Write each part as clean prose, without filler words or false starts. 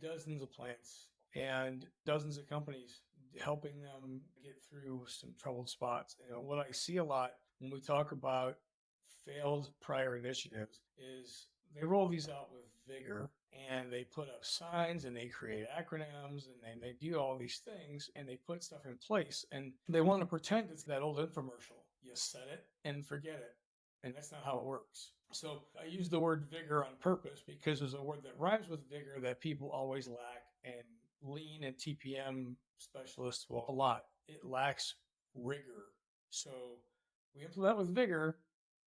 dozens of plants, and dozens of companies helping them get through some troubled spots. What I see a lot when we talk about failed prior initiatives is they roll these out with vigor and they put up signs and they create acronyms and they do all these things and they put stuff in place and they want to pretend it's that old infomercial. You set it and forget it. And that's not how it works. So I use the word vigor on purpose because there's a word that rhymes with vigor that people always lack. And lean and TPM specialists will a lot. It lacks rigor. So we implement with vigor,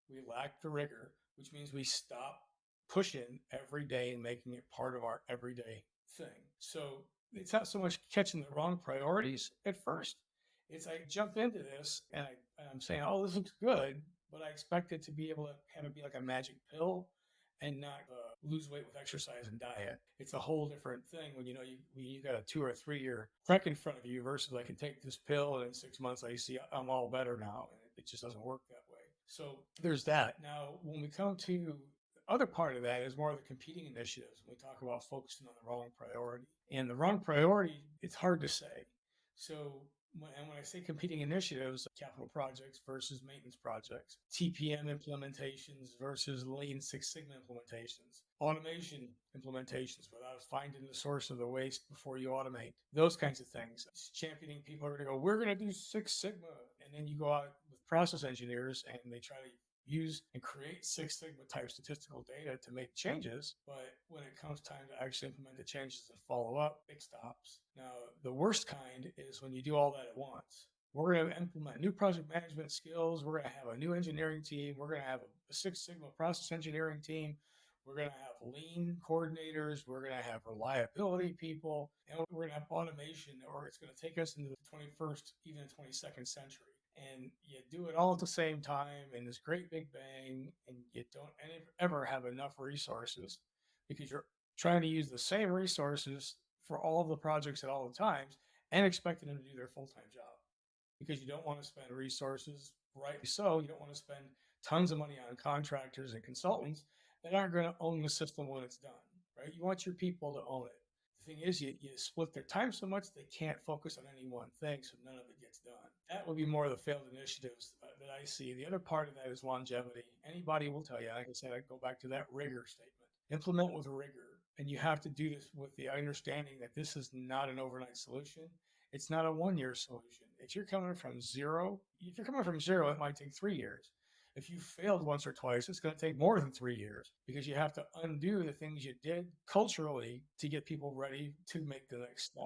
we lack the rigor, which means we stop pushing every day and making it part of our everyday thing. So it's not so much catching the wrong priorities at first. It's I jump into this and I'm saying, oh, this looks good, but I expect it to be able to kind of be like a magic pill and not lose weight with exercise and diet. It's a whole different thing when you got a 2 or 3 year trek in front of you versus I can take this pill and in 6 months I see I'm all better now. And it just doesn't work that way. So there's that. Now, when we come to the other part of that is more of the competing initiatives. We talk about focusing on the wrong priority. And the wrong priority, it's hard to say. So when I say competing initiatives, capital projects versus maintenance projects, TPM implementations versus Lean Six Sigma implementations, automation implementations without finding the source of the waste before you automate, those kinds of things. It's championing people are going to go, we're going to do Six Sigma. And then you go out with process engineers and they try to use and create Six Sigma type statistical data to make changes. But when it comes time to actually implement the changes and follow up, it stops. Now, the worst kind is when you do all that at once. We're going to implement new project management skills. We're going to have a new engineering team. We're going to have a Six Sigma process engineering team. We're going to have lean coordinators. We're going to have reliability people. And we're going to have automation, or it's going to take us into the 21st, even the 22nd century. And you do it all at the same time in this great big bang, and you don't ever have enough resources because you're trying to use the same resources for all of the projects at all the times and expecting them to do their full-time job because you don't want to spend resources, rightly so. You don't want to spend tons of money on contractors and consultants that aren't going to own the system when it's done, right? You want your people to own it. The thing is, you split their time so much they can't focus on any one thing, so none of it gets done. That would be more of the failed initiatives that I see. The other part of that is longevity. Anybody will tell you, like I said, I go back to that rigor statement. Implement with rigor. And you have to do this with the understanding that this is not an overnight solution. It's not a 1 year solution. If you're coming from zero, it might take 3 years. If you failed once or twice, it's going to take more than 3 years because you have to undo the things you did culturally to get people ready to make the next step.